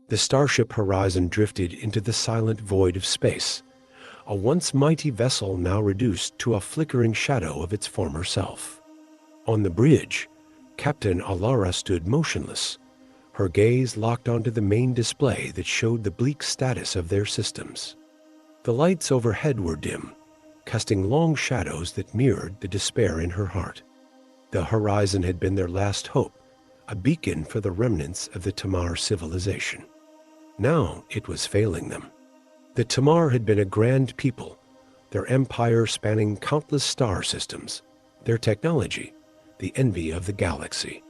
The starship Horizon drifted into the silent void of space, a once mighty vessel now reduced to a flickering shadow of its former self. On the bridge, Captain Alara stood motionless, her gaze locked onto the main display that showed the bleak status of their systems. The lights overhead were dim, casting long shadows that mirrored the despair in her heart. The Horizon had been their last hope, a beacon for the remnants of the Tamar civilization. Now it was failing them. The Tamar had been a grand people, their empire spanning countless star systems, their technology, the envy of the galaxy.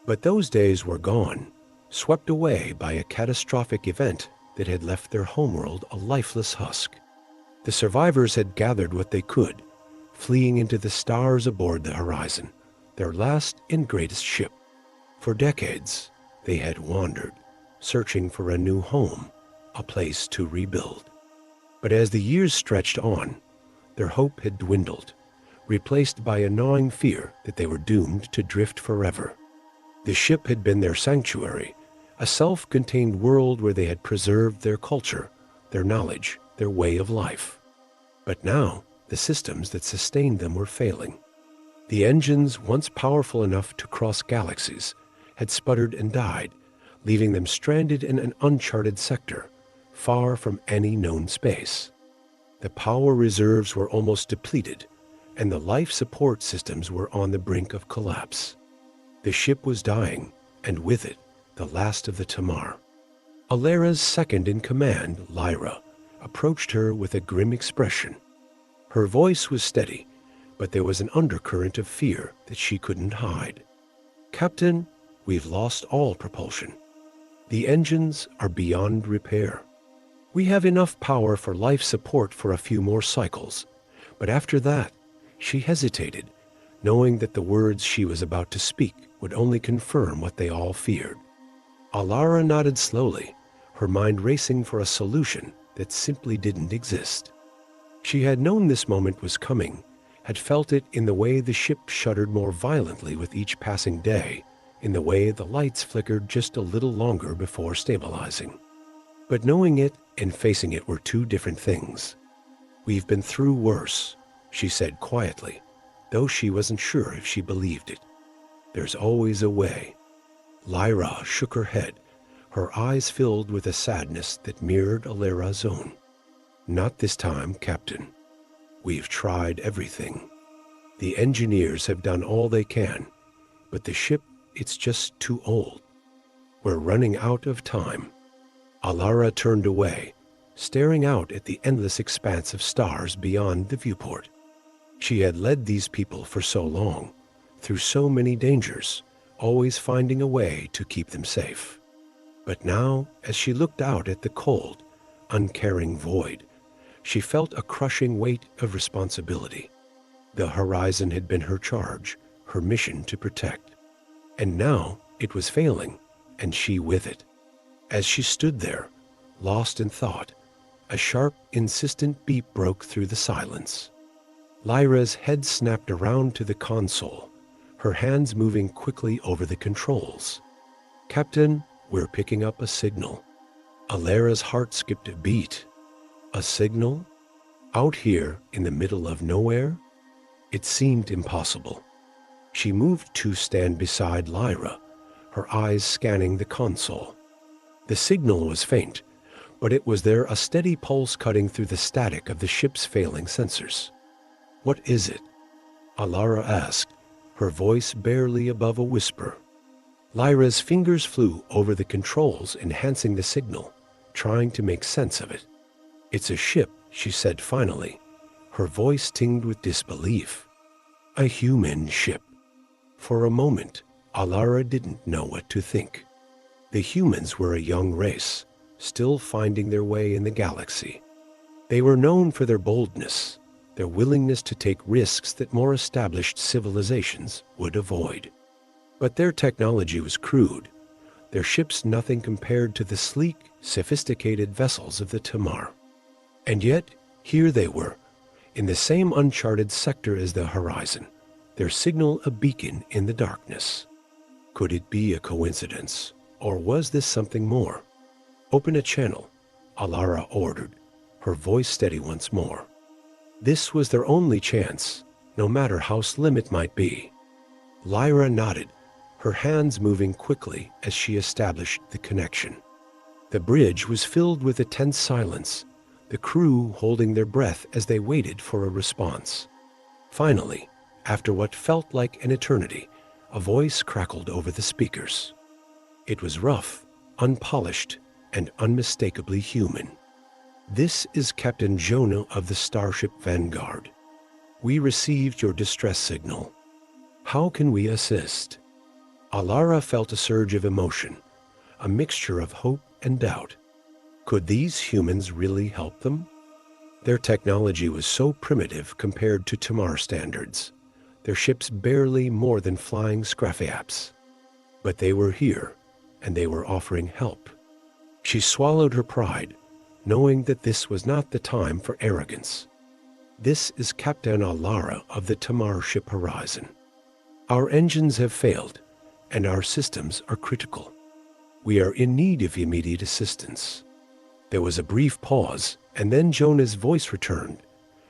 But those days were gone, swept away by a catastrophic event that had left their homeworld a lifeless husk. The survivors had gathered what they could, fleeing into the stars aboard the Horizon, their last and greatest ship. For decades, they had wandered, searching for a new home, a place to rebuild. But as the years stretched on, their hope had dwindled, replaced by a gnawing fear that they were doomed to drift forever. The ship had been their sanctuary, a self-contained world where they had preserved their culture, their knowledge, their way of life. But now, the systems that sustained them were failing. The engines, once powerful enough to cross galaxies, had sputtered and died, leaving them stranded in an uncharted sector, far from any known space. The power reserves were almost depleted, and the life support systems were on the brink of collapse. The ship was dying, and with it, the last of the Tamar. Alara's second-in-command, Lyra, approached her with a grim expression. Her voice was steady, but there was an undercurrent of fear that she couldn't hide. "Captain, we've lost all propulsion. The engines are beyond repair. We have enough power for life support for a few more cycles, but after that," she hesitated, knowing that the words she was about to speak would only confirm what they all feared. Alara nodded slowly, her mind racing for a solution that simply didn't exist. She had known this moment was coming, had felt it in the way the ship shuddered more violently with each passing day, in the way the lights flickered just a little longer before stabilizing. But knowing it and facing it were two different things. "We've been through worse," she said quietly, though she wasn't sure if she believed it. "There's always a way." Lyra shook her head, her eyes filled with a sadness that mirrored Alara's own. "Not this time, Captain. We've tried everything. The engineers have done all they can, but the ship, it's just too old. We're running out of time." Alara turned away, staring out at the endless expanse of stars beyond the viewport. She had led these people for so long, through so many dangers, always finding a way to keep them safe. But now, as she looked out at the cold, uncaring void, she felt a crushing weight of responsibility. The Horizon had been her charge, her mission to protect. And now it was failing, and she with it. As she stood there, lost in thought, a sharp, insistent beep broke through the silence. Lyra's head snapped around to the console, her hands moving quickly over the controls. "Captain, we're picking up a signal." Alara's heart skipped a beat. A signal? Out here in the middle of nowhere? It seemed impossible. She moved to stand beside Lyra, her eyes scanning the console. The signal was faint, but it was there, a steady pulse cutting through the static of the ship's failing sensors. "What is it?" Alara asked, her voice barely above a whisper. Lyra's fingers flew over the controls, enhancing the signal, trying to make sense of it. "It's a ship," she said finally, her voice tinged with disbelief. "A human ship." For a moment, Alara didn't know what to think. The humans were a young race, still finding their way in the galaxy. They were known for their boldness, their willingness to take risks that more established civilizations would avoid. But their technology was crude, their ships nothing compared to the sleek, sophisticated vessels of the Tamar. And yet, here they were, in the same uncharted sector as the Horizon, their signal a beacon in the darkness. Could it be a coincidence, or was this something more? "Open a channel," Alara ordered, her voice steady once more. This was their only chance, no matter how slim it might be. Lyra nodded, her hands moving quickly as she established the connection. The bridge was filled with a tense silence, the crew holding their breath as they waited for a response. Finally, after what felt like an eternity, a voice crackled over the speakers. It was rough, unpolished, and unmistakably human. "This is Captain Jonah of the starship Vanguard. We received your distress signal. How can we assist?" Alara felt a surge of emotion, a mixture of hope and doubt. Could these humans really help them? Their technology was so primitive compared to Tamar standards, their ships barely more than flying scraffaps. But they were here, and they were offering help. She swallowed her pride, knowing that this was not the time for arrogance. "This is Captain Alara of the Tamar ship Horizon. Our engines have failed, and our systems are critical. We are in need of immediate assistance." There was a brief pause, and then Jonah's voice returned,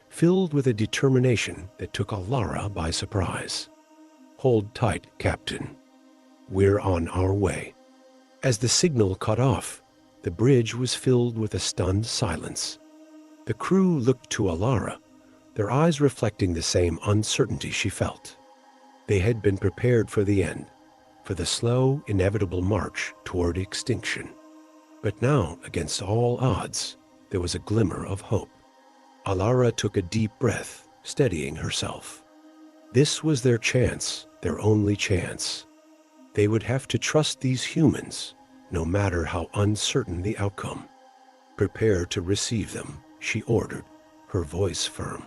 filled with a determination that took Alara by surprise. "Hold tight, Captain. We're on our way." As the signal cut off, the bridge was filled with a stunned silence. The crew looked to Alara, their eyes reflecting the same uncertainty she felt. They had been prepared for the end, for the slow, inevitable march toward extinction. But now, against all odds, there was a glimmer of hope. Alara took a deep breath, steadying herself. This was their chance, their only chance. They would have to trust these humans, no matter how uncertain the outcome. "Prepare to receive them," she ordered, her voice firm.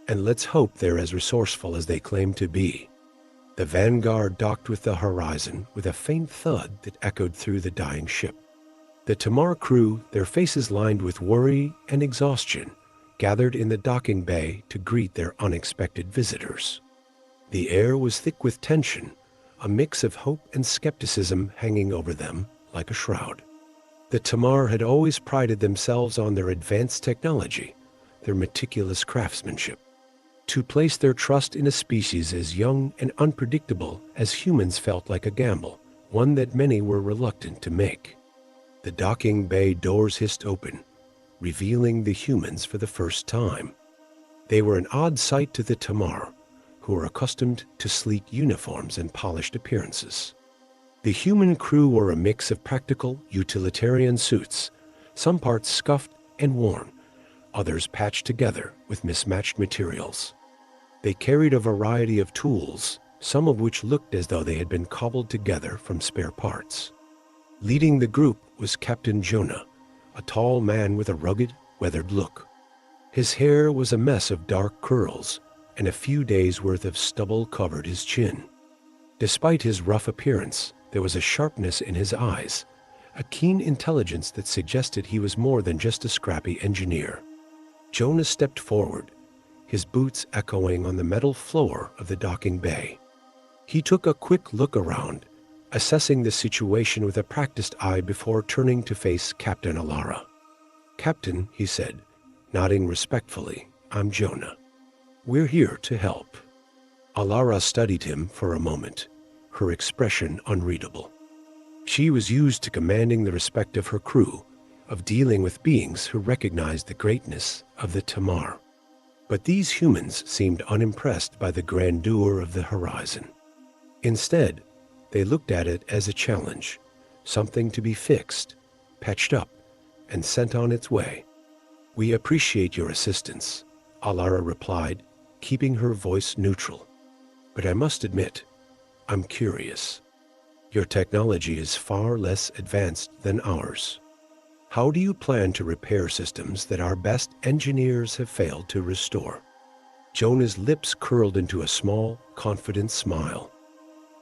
"And let's hope they're as resourceful as they claim to be." The Vanguard docked with the Horizon with a faint thud that echoed through the dying ship. The Tamar crew, their faces lined with worry and exhaustion, gathered in the docking bay to greet their unexpected visitors. The air was thick with tension, a mix of hope and skepticism hanging over them like a shroud. The Tamar had always prided themselves on their advanced technology, their meticulous craftsmanship. To place their trust in a species as young and unpredictable as humans felt like a gamble, one that many were reluctant to make. The docking bay doors hissed open, revealing the humans for the first time. They were an odd sight to the Tamar, who were accustomed to sleek uniforms and polished appearances. The human crew wore a mix of practical, utilitarian suits, some parts scuffed and worn, others patched together with mismatched materials. They carried a variety of tools, some of which looked as though they had been cobbled together from spare parts. Leading the group was Captain Jonah, a tall man with a rugged, weathered look. His hair was a mess of dark curls, and a few days' worth of stubble covered his chin. Despite his rough appearance, there was a sharpness in his eyes, a keen intelligence that suggested he was more than just a scrappy engineer. Jonah stepped forward, his boots echoing on the metal floor of the docking bay. He took a quick look around, assessing the situation with a practiced eye before turning to face Captain Alara. "Captain," he said, nodding respectfully, "I'm Jonah. We're here to help." Alara studied him for a moment, her expression unreadable. She was used to commanding the respect of her crew, of dealing with beings who recognized the greatness of the Tamar. But these humans seemed unimpressed by the grandeur of the Horizon. Instead, they looked at it as a challenge, something to be fixed, patched up, and sent on its way. "We appreciate your assistance," Alara replied, keeping her voice neutral. "But I must admit, I'm curious. Your technology is far less advanced than ours. How do you plan to repair systems that our best engineers have failed to restore?" Jonah's lips curled into a small, confident smile.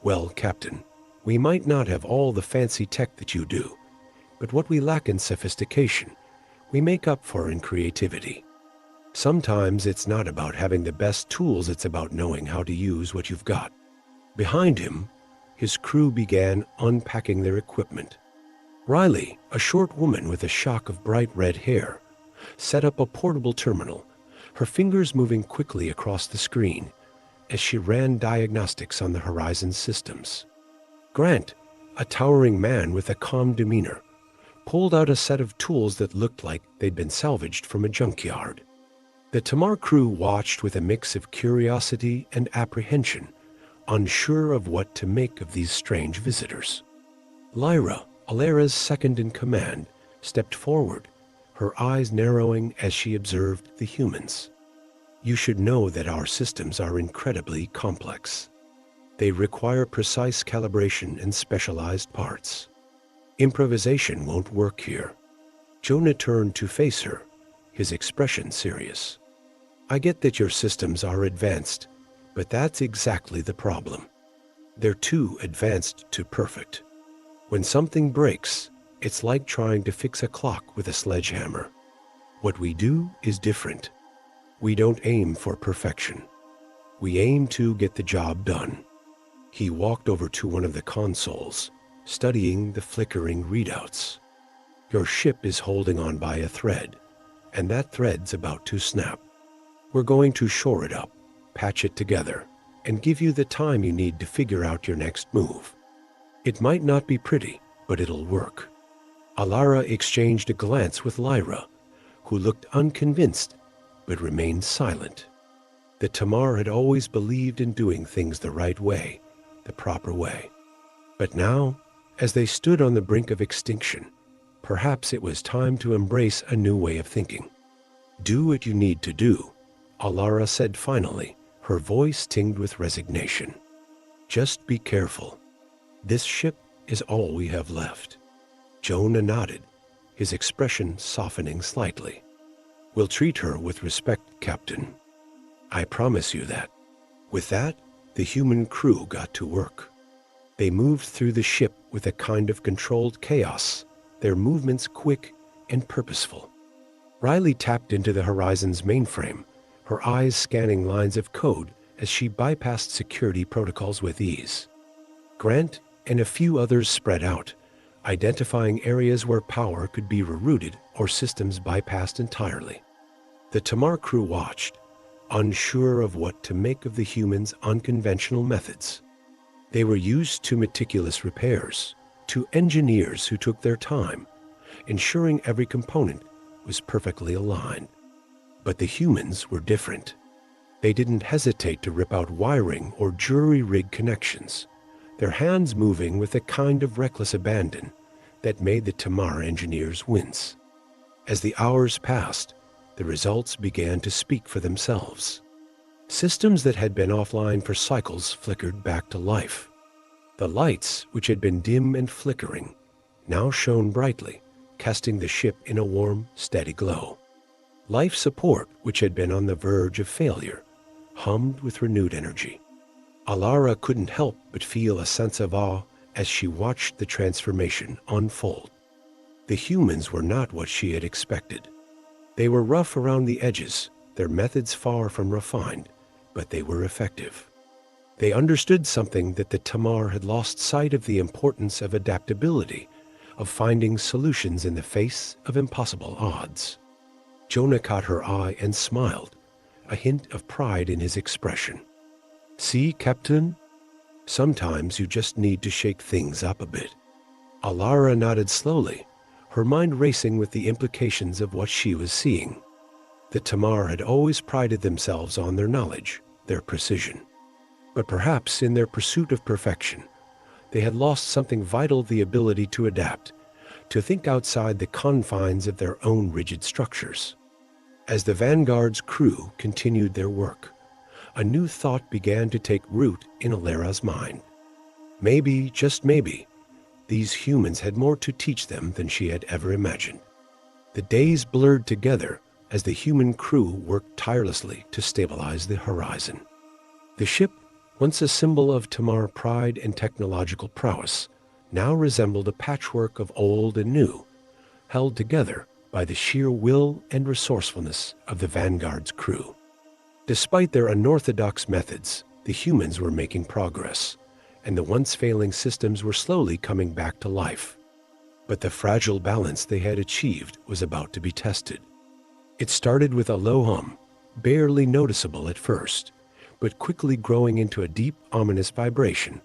"Well, Captain, we might not have all the fancy tech that you do, but what we lack in sophistication, we make up for in creativity. Sometimes it's not about having the best tools, it's about knowing how to use what you've got." Behind him, his crew began unpacking their equipment. Riley, a short woman with a shock of bright red hair, set up a portable terminal, her fingers moving quickly across the screen as she ran diagnostics on the Horizon systems. Grant, a towering man with a calm demeanor, pulled out a set of tools that looked like they'd been salvaged from a junkyard. The Tamar crew watched with a mix of curiosity and apprehension, unsure of what to make of these strange visitors. Lyra, Alera's second-in-command, stepped forward, her eyes narrowing as she observed the humans. "You should know that our systems are incredibly complex. They require precise calibration and specialized parts. Improvisation won't work here." Jonah turned to face her, his expression serious. "I get that your systems are advanced, but that's exactly the problem. They're too advanced to perfect. When something breaks, it's like trying to fix a clock with a sledgehammer. What we do is different. We don't aim for perfection. We aim to get the job done." He walked over to one of the consoles, studying the flickering readouts. "Your ship is holding on by a thread, and that thread's about to snap. We're going to shore it up, patch it together, and give you the time you need to figure out your next move. It might not be pretty, but it'll work." Alara exchanged a glance with Lyra, who looked unconvinced but remained silent. The Tamar had always believed in doing things the right way, the proper way. But now, as they stood on the brink of extinction, perhaps it was time to embrace a new way of thinking. "Do what you need to do," Alara said finally, her voice tinged with resignation. "Just be careful. This ship is all we have left." Jonah nodded, his expression softening slightly. "We'll treat her with respect, Captain. I promise you that." With that, the human crew got to work. They moved through the ship with a kind of controlled chaos, their movements quick and purposeful. Riley tapped into the Horizon's mainframe, her eyes scanning lines of code as she bypassed security protocols with ease. Grant and a few others spread out, identifying areas where power could be rerouted or systems bypassed entirely. The Tamar crew watched, unsure of what to make of the humans' unconventional methods. They were used to meticulous repairs, to engineers who took their time, ensuring every component was perfectly aligned. But the humans were different. They didn't hesitate to rip out wiring or jury-rig connections, their hands moving with a kind of reckless abandon that made the Tamar engineers wince. As the hours passed, the results began to speak for themselves. Systems that had been offline for cycles flickered back to life. The lights, which had been dim and flickering, now shone brightly, casting the ship in a warm, steady glow. Life support, which had been on the verge of failure, hummed with renewed energy. Alara couldn't help but feel a sense of awe as she watched the transformation unfold. The humans were not what she had expected. They were rough around the edges, their methods far from refined, but they were effective. They understood something that the Tamar had lost sight of: the importance of adaptability, of finding solutions in the face of impossible odds. Jonah caught her eye and smiled, a hint of pride in his expression. "See, Captain? Sometimes you just need to shake things up a bit." Alara nodded slowly, her mind racing with the implications of what she was seeing. The Tamar had always prided themselves on their knowledge, their precision. But perhaps in their pursuit of perfection, they had lost something vital: the ability to adapt, to think outside the confines of their own rigid structures. As the Vanguard's crew continued their work, a new thought began to take root in Alera's mind. Maybe, just maybe, these humans had more to teach them than she had ever imagined. The days blurred together as the human crew worked tirelessly to stabilize the Horizon. The ship, once a symbol of Tamar pride and technological prowess, now resembled a patchwork of old and new, held together by the sheer will and resourcefulness of the Vanguard's crew. Despite their unorthodox methods, the humans were making progress, and the once failing systems were slowly coming back to life. But the fragile balance they had achieved was about to be tested. It started with a low hum, barely noticeable at first, but quickly growing into a deep, ominous vibration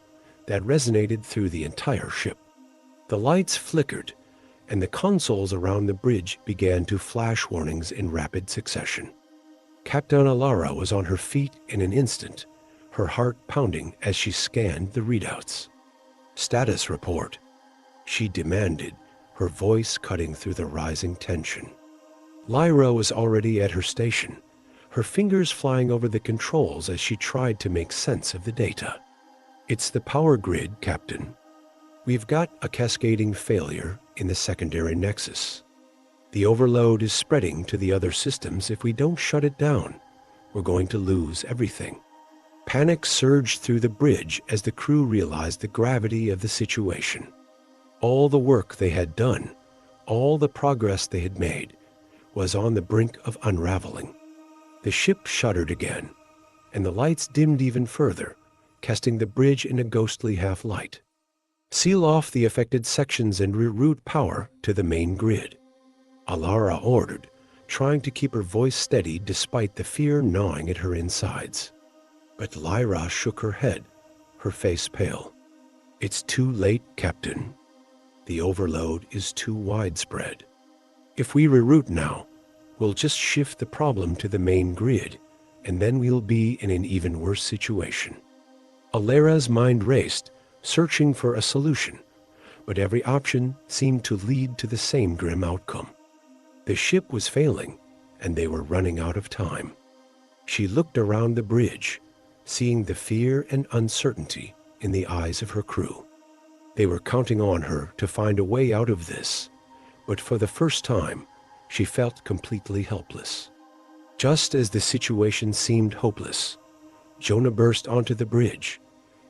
that resonated through the entire ship. The lights flickered, and the consoles around the bridge began to flash warnings in rapid succession. Captain Alara was on her feet in an instant, her heart pounding as she scanned the readouts. "Status report," she demanded, her voice cutting through the rising tension. Lyra was already at her station, her fingers flying over the controls as she tried to make sense of the data. "It's the power grid, Captain. We've got a cascading failure in the secondary nexus. The overload is spreading to the other systems. If we don't shut it down, we're going to lose everything." Panic surged through the bridge as the crew realized the gravity of the situation. All the work they had done, all the progress they had made, was on the brink of unraveling. The ship shuddered again, and the lights dimmed even further, casting the bridge in a ghostly half-light. "Seal off the affected sections and reroute power to the main grid," Alara ordered, trying to keep her voice steady despite the fear gnawing at her insides. But Lyra shook her head, her face pale. "It's too late, Captain. The overload is too widespread. If we reroute now, we'll just shift the problem to the main grid, and then we'll be in an even worse situation." Alara's mind raced, searching for a solution, but every option seemed to lead to the same grim outcome. The ship was failing, and they were running out of time. She looked around the bridge, seeing the fear and uncertainty in the eyes of her crew. They were counting on her to find a way out of this, but for the first time, she felt completely helpless. Just as the situation seemed hopeless, Jonah burst onto the bridge,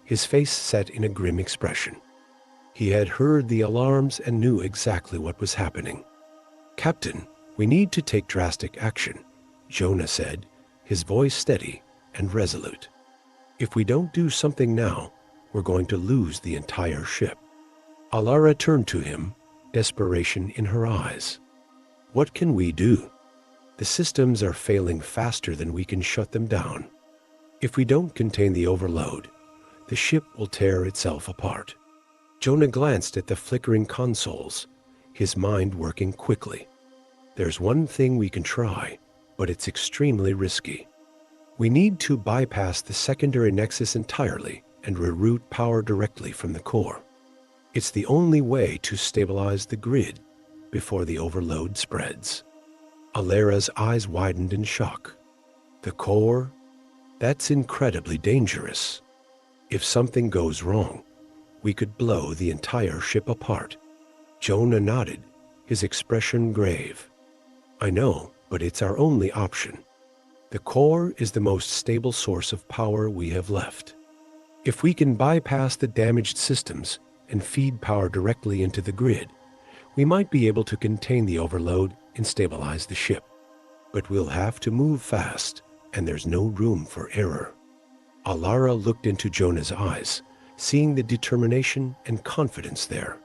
his face set in a grim expression. He had heard the alarms and knew exactly what was happening. "Captain, we need to take drastic action," Jonah said, his voice steady and resolute. "If we don't do something now, we're going to lose the entire ship." Alara turned to him, desperation in her eyes. "What can we do? The systems are failing faster than we can shut them down. If we don't contain the overload, the ship will tear itself apart." Jonah glanced at the flickering consoles, his mind working quickly. "There's one thing we can try, but it's extremely risky. We need to bypass the secondary nexus entirely and reroute power directly from the core. It's the only way to stabilize the grid before the overload spreads." Alara's eyes widened in shock. "The core? That's incredibly dangerous. If something goes wrong, we could blow the entire ship apart." Jonah nodded, his expression grave. "I know, but it's our only option. The core is the most stable source of power we have left. If we can bypass the damaged systems and feed power directly into the grid, we might be able to contain the overload and stabilize the ship. But we'll have to move fast, and there's no room for error." Alara looked into Jonah's eyes, seeing the determination and confidence there.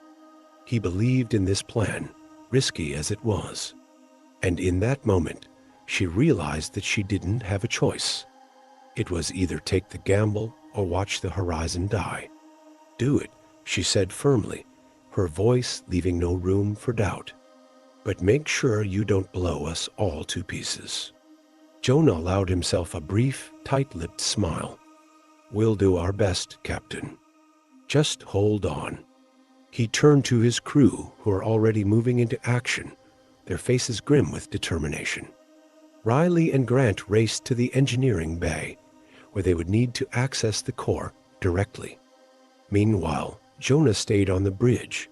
He believed in this plan, risky as it was. And in that moment, she realized that she didn't have a choice. It was either take the gamble or watch the horizon die. "Do it," she said firmly, her voice leaving no room for doubt. "But make sure you don't blow us all to pieces." Jonah allowed himself a brief, tight-lipped smile. "We'll do our best, Captain. Just hold on." He turned to his crew, who were already moving into action, their faces grim with determination. Riley and Grant raced to the engineering bay, where they would need to access the core directly. Meanwhile, Jonah stayed on the bridge,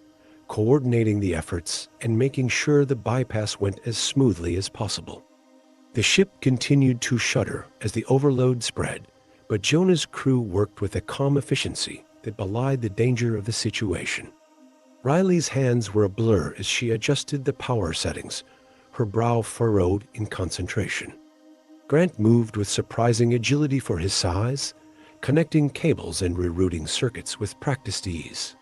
coordinating the efforts and making sure the bypass went as smoothly as possible. The ship continued to shudder as the overload spread, but Jonah's crew worked with a calm efficiency that belied the danger of the situation. Riley's hands were a blur as she adjusted the power settings, her brow furrowed in concentration. Grant moved with surprising agility for his size, connecting cables and rerouting circuits with practiced ease.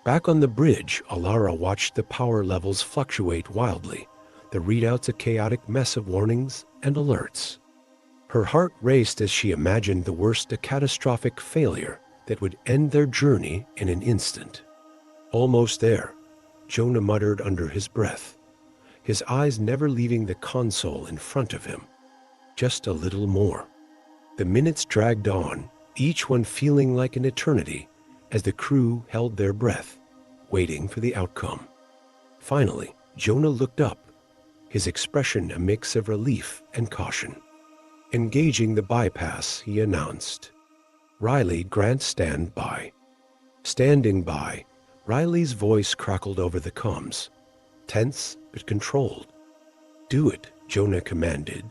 Back on the bridge, Alara watched the power levels fluctuate wildly, the readouts a chaotic mess of warnings and alerts. Her heart raced as she imagined the worst, a catastrophic failure that would end their journey in an instant. Almost there, Jonah muttered under his breath, his eyes never leaving the console in front of him. Just a little more. The minutes dragged on, each one feeling like an eternity, as the crew held their breath, waiting for the outcome. Finally, Jonah looked up, his expression a mix of relief and caution. Engaging the bypass, he announced, "Riley, Grant, stand by." Standing by, Riley's voice crackled over the comms, tense but controlled. "Do it," Jonah commanded.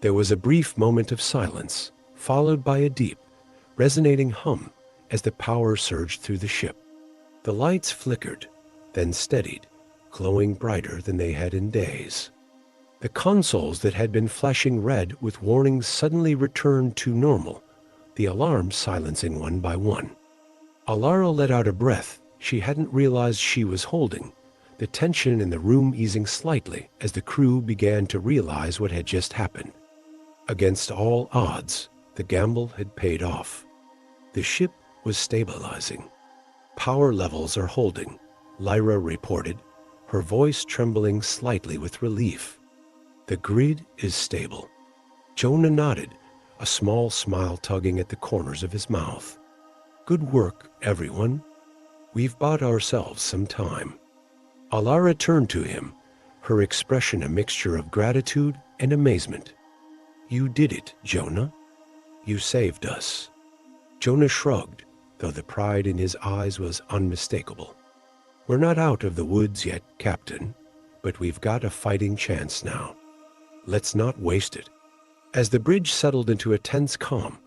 There was a brief moment of silence, followed by a deep, resonating hum as the power surged through the ship. The lights flickered, then steadied, glowing brighter than they had in days. The consoles that had been flashing red with warnings suddenly returned to normal, the alarms silencing one by one. Alara let out a breath she hadn't realized she was holding, the tension in the room easing slightly as the crew began to realize what had just happened. Against all odds, the gamble had paid off. The ship was stabilizing. "Power levels are holding," Lyra reported, her voice trembling slightly with relief. "The grid is stable." Jonah nodded, a small smile tugging at the corners of his mouth. "Good work, everyone. We've bought ourselves some time." Alara turned to him, her expression a mixture of gratitude and amazement. "You did it, Jonah. You saved us." Jonah shrugged, though the pride in his eyes was unmistakable. "We're not out of the woods yet, Captain, but we've got a fighting chance now. Let's not waste it." As the bridge settled into a tense calm,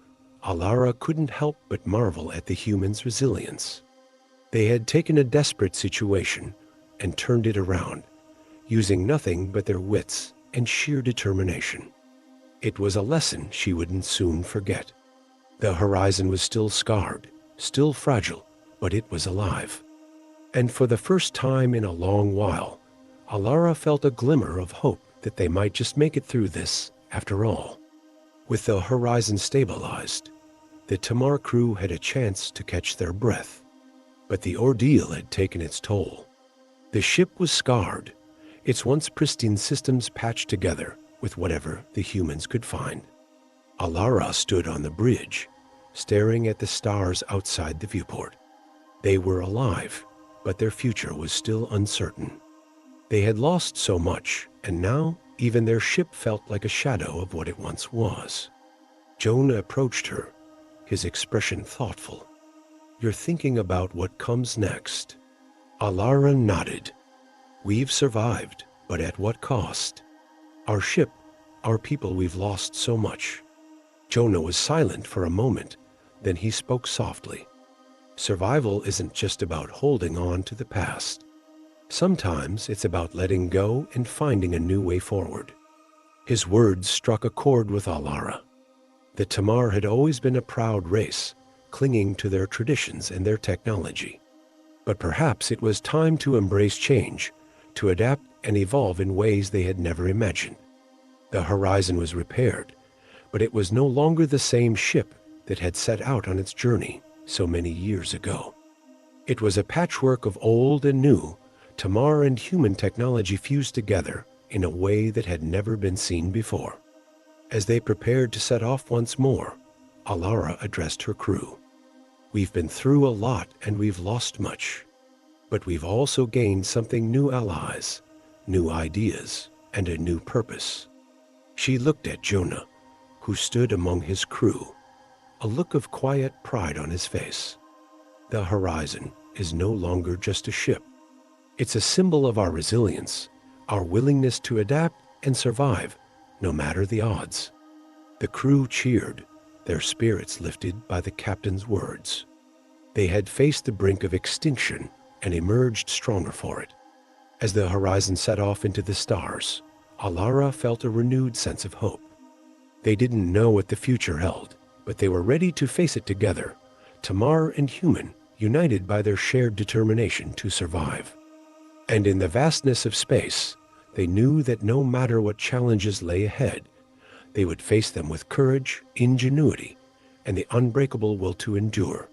Alara couldn't help but marvel at the humans' resilience. They had taken a desperate situation and turned it around, using nothing but their wits and sheer determination. It was a lesson she wouldn't soon forget. The horizon was still scarred, still fragile, but it was alive. And for the first time in a long while, Alara felt a glimmer of hope that they might just make it through this after all. With the horizon stabilized, the Tamar crew had a chance to catch their breath. But the ordeal had taken its toll. The ship was scarred, its once pristine systems patched together with whatever the humans could find. Alara stood on the bridge, staring at the stars outside the viewport. They were alive, but their future was still uncertain. They had lost so much, and now even their ship felt like a shadow of what it once was. Jonah approached her, his expression thoughtful. "You're thinking about what comes next." Alara nodded. "We've survived, but at what cost? Our ship, our people, we've lost so much." Jonah was silent for a moment, then he spoke softly. "Survival isn't just about holding on to the past. Sometimes it's about letting go and finding a new way forward." His words struck a chord with Alara. The Tamar had always been a proud race, clinging to their traditions and their technology. But perhaps it was time to embrace change, to adapt and evolve in ways they had never imagined. The horizon was repaired, but it was no longer the same ship that had set out on its journey so many years ago. It was a patchwork of old and new, Tamar and human technology fused together in a way that had never been seen before. As they prepared to set off once more, Alara addressed her crew. "We've been through a lot and we've lost much, but we've also gained something: new allies, new ideas, and a new purpose." She looked at Jonah, who stood among his crew, a look of quiet pride on his face. "The horizon is no longer just a ship. It's a symbol of our resilience, our willingness to adapt and survive, no matter the odds." The crew cheered, their spirits lifted by the captain's words. They had faced the brink of extinction and emerged stronger for it. As the horizon set off into the stars, Alara felt a renewed sense of hope. They didn't know what the future held, but they were ready to face it together, Tamar and human, united by their shared determination to survive. And in the vastness of space, they knew that no matter what challenges lay ahead, they would face them with courage, ingenuity, and the unbreakable will to endure.